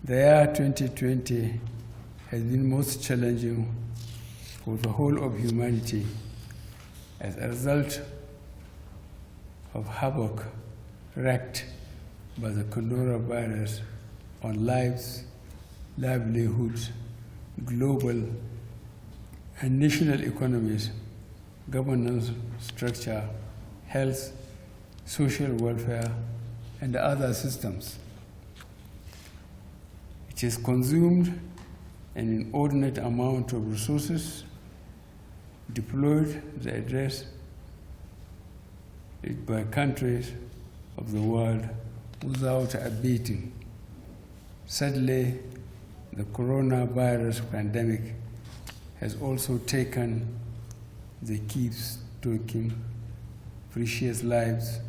The year 2020 has been most challenging for the whole of humanity as a result of havoc wreaked by the coronavirus on lives, livelihoods, global and national economies, governance structure, health, social welfare, and other systems. It has consumed an inordinate amount of resources deployed to address it by countries of the world without abating. Sadly, the coronavirus pandemic has also taken the keep-taking precious lives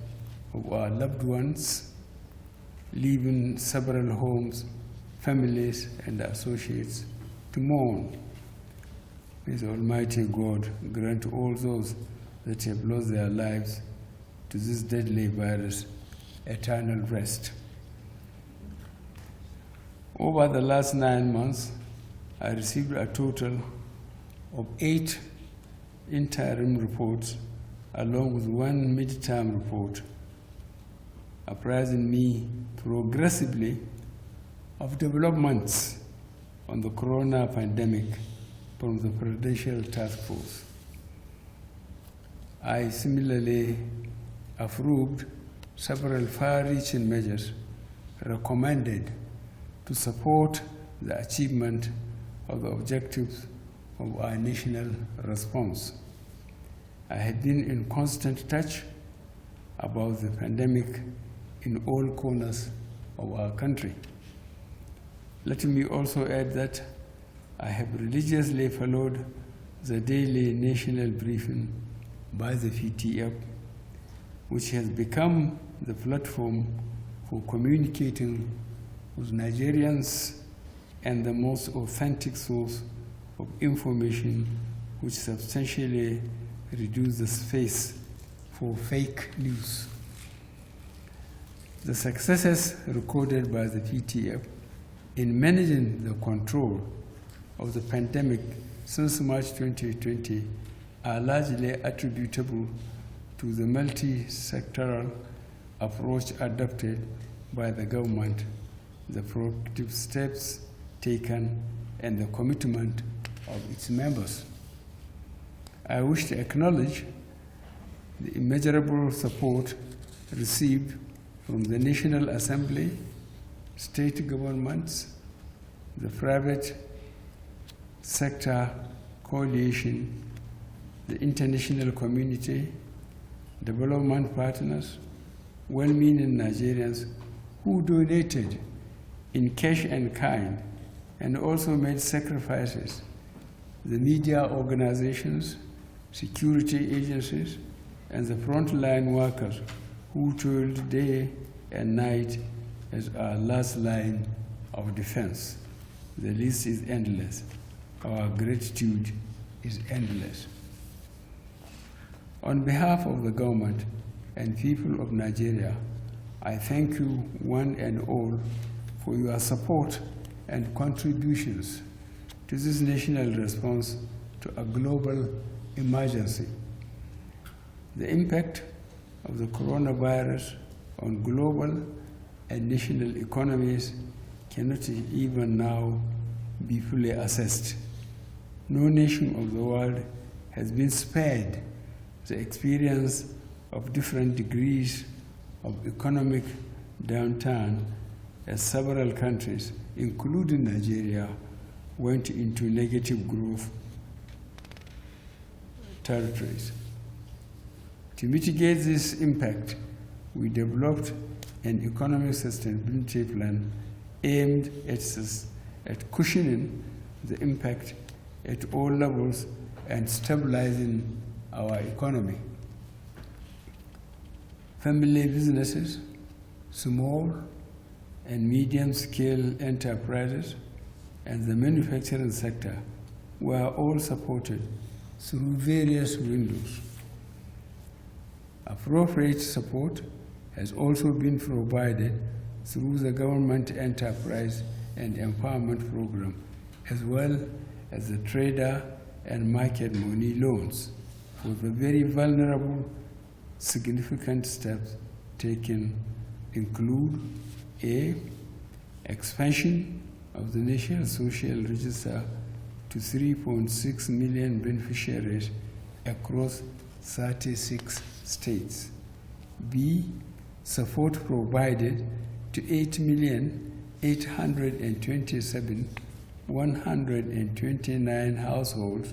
of our loved ones, leaving several homes, families, and associates to mourn. May the Almighty God grant all those that have lost their lives to this deadly virus eternal rest. Over the last 9 months, I received a total of 8 interim reports along with 1 midterm report, apprising me progressively of developments on the corona pandemic from the Presidential Task Force. I similarly approved several far-reaching measures recommended to support the achievement of the objectives of our national response. I have been in constant touch about the pandemic in all corners of our country. Let me also add that I have religiously followed the daily national briefing by the PTF, which has become the platform for communicating with Nigerians and the most authentic source of information, which substantially reduces the space for fake news. The successes recorded by the PTF in managing the control of the pandemic since March 2020 are largely attributable to the multi-sectoral approach adopted by the government, the proactive steps taken, and the commitment of its members. I wish to acknowledge the immeasurable support received from the National Assembly, state governments, the private sector coalition, the international community, development partners, well-meaning Nigerians who donated in cash and kind and also made sacrifices, the media organizations, security agencies, and the frontline workers who toiled day and night as our last line of defense. The list is endless. Our gratitude is endless. On behalf of the government and people of Nigeria, I thank you one and all for your support and contributions to this national response to a global emergency. The impact of the coronavirus on global and national economies cannot even now be fully assessed. No nation of the world has been spared the experience of different degrees of economic downturn as several countries, including Nigeria, went into negative growth territories. To mitigate this impact, we developed an economic sustainability plan aimed at cushioning the impact at all levels and stabilizing our economy. Family businesses, small and medium-scale enterprises, and the manufacturing sector were all supported through various windows. Appropriate support has also been provided through the government enterprise and empowerment program, as well as the trader and market money loans. For the very vulnerable, significant steps taken include A, expansion of the National Social Register to 3.6 million beneficiaries across 36 states. B, support provided to 8,827,129 households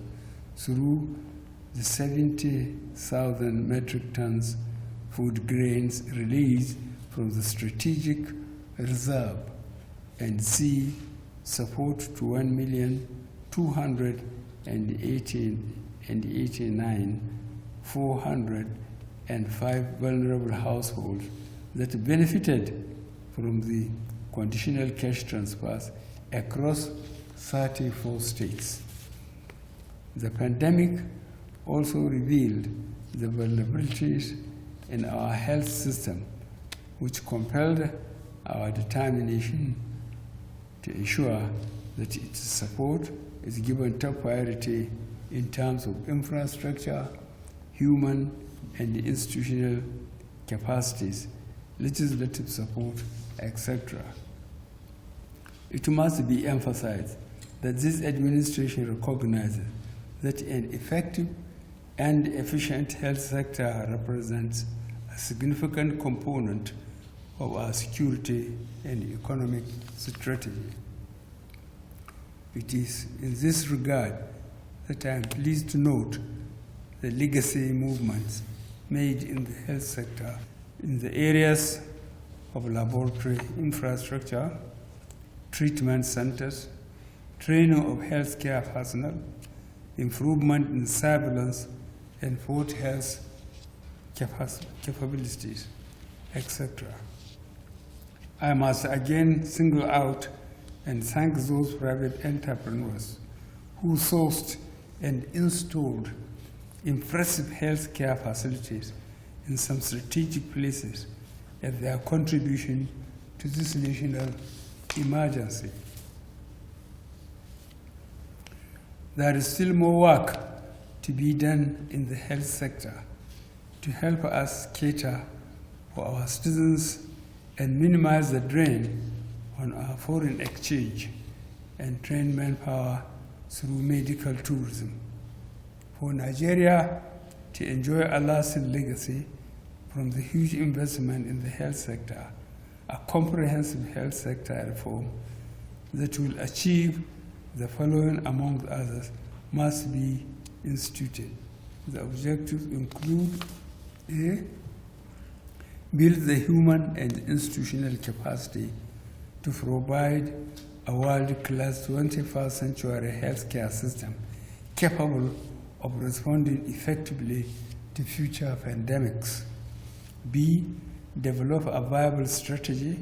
through the 70,000 metric tons food grains released from the strategic reserve. And C, support to 1,289,405 vulnerable households that benefited from the conditional cash transfers across 34 states. The pandemic also revealed the vulnerabilities in our health system, which compelled our determination to ensure that its support is given top priority in terms of infrastructure, human and institutional capacities, legislative support, etc. It must be emphasized that this administration recognizes that an effective and efficient health sector represents a significant component of our security and economic strategy. It is in this regard that I am pleased to note the legacy movements made in the health sector in the areas of laboratory infrastructure, treatment centers, training of healthcare personnel, improvement in surveillance and food health capabilities, etc. I must again single out and thank those private entrepreneurs who sourced and installed impressive healthcare facilities in some strategic places as their contribution to this national emergency. There is still more work to be done in the health sector to help us cater for our citizens and minimize the drain on our foreign exchange and train manpower through medical tourism. For Nigeria to enjoy a lasting legacy from the huge investment in the health sector, a comprehensive health sector reform that will achieve the following, among others, must be instituted. The objectives include A, build the human and institutional capacity to provide a world-class 21st century healthcare system capable of responding effectively to future pandemics. B, develop a viable strategy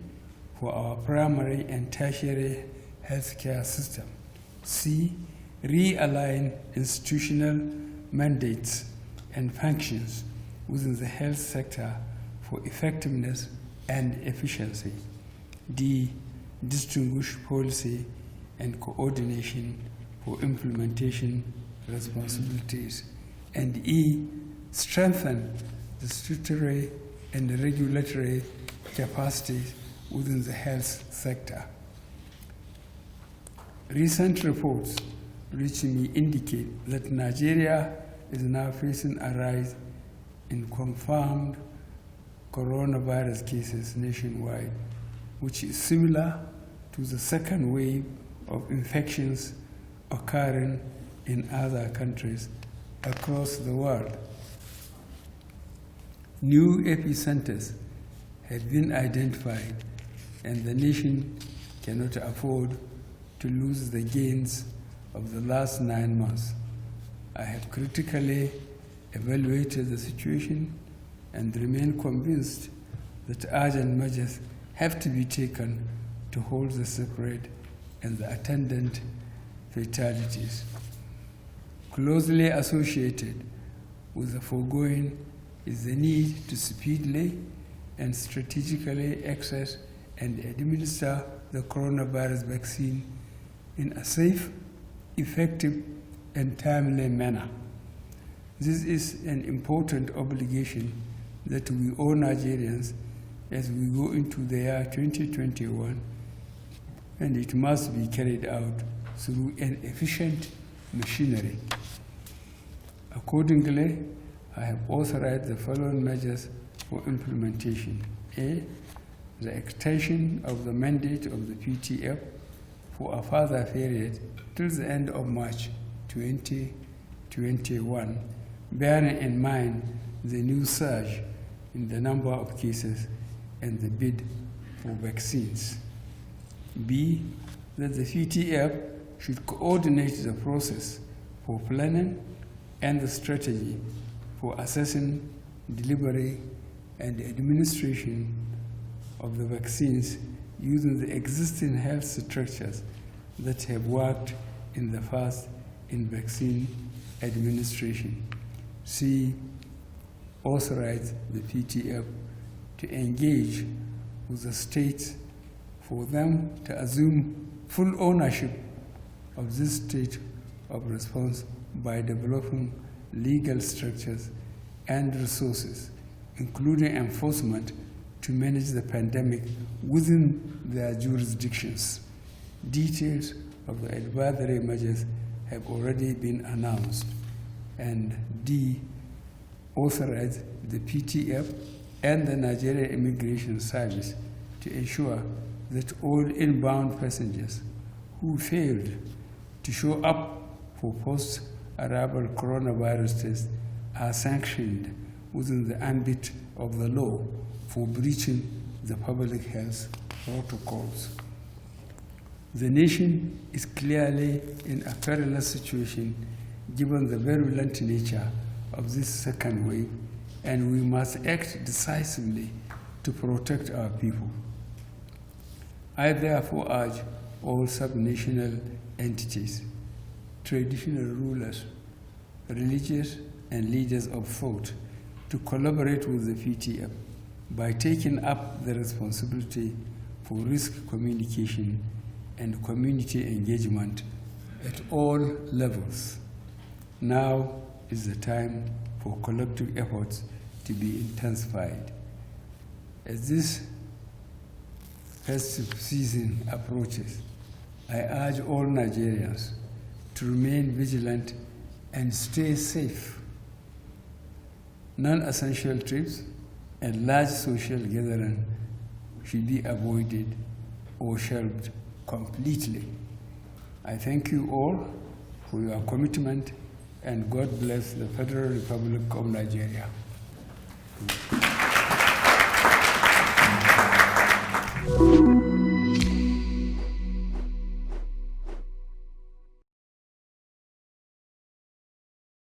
for our primary and tertiary healthcare system. C, realign institutional mandates and functions within the health sector for effectiveness and efficiency. D, distinguish policy and coordination for implementation responsibilities. And E, strengthen the statutory and regulatory capacities within the health sector. Recent reports reaching me indicate that Nigeria is now facing a rise in confirmed coronavirus cases nationwide, which is similar to the second wave of infections occurring in other countries across the world. New epicenters have been identified, and the nation cannot afford to lose the gains of the last 9 months. I have critically evaluated the situation and remain convinced that urgent measures have to be taken to hold the spread and the attendant fatalities. Closely associated with the foregoing is the need to speedily and strategically access and administer the coronavirus vaccine in a safe, effective, and timely manner. This is an important obligation that we owe Nigerians as we go into the year 2021, and it must be carried out through an efficient machinery. Accordingly, I have authorized the following measures for implementation. A, the extension of the mandate of the PTF for a further period till the end of March 2021, bearing in mind the new surge in the number of cases and the bid for vaccines. B, that the PTF should coordinate the process for planning and the strategy for assessing, delivery, and administration of the vaccines using the existing health structures that have worked in the past in vaccine administration. C, authorize the PTF to engage with the states for them to assume full ownership of this state of response by developing legal structures and resources, including enforcement, to manage the pandemic within their jurisdictions. Details of the advisory measures have already been announced. And D, authorize the PTF and the Nigeria Immigration Service to ensure that all inbound passengers who failed to show up for post-arrival coronavirus tests are sanctioned within the ambit of the law for breaching the public health protocols. The nation is clearly in a perilous situation given the virulent nature of this second wave, and we must act decisively to protect our people. I therefore urge all subnational entities, traditional rulers, religious and leaders of thought to collaborate with the PTF by taking up the responsibility for risk communication and community engagement at all levels. Now is the time for collective efforts to be intensified. As this festive season approaches, I urge all Nigerians to remain vigilant and stay safe. Non-essential trips and large social gatherings should be avoided or shelved completely. I thank you all for your commitment, and God bless the Federal Republic of Nigeria.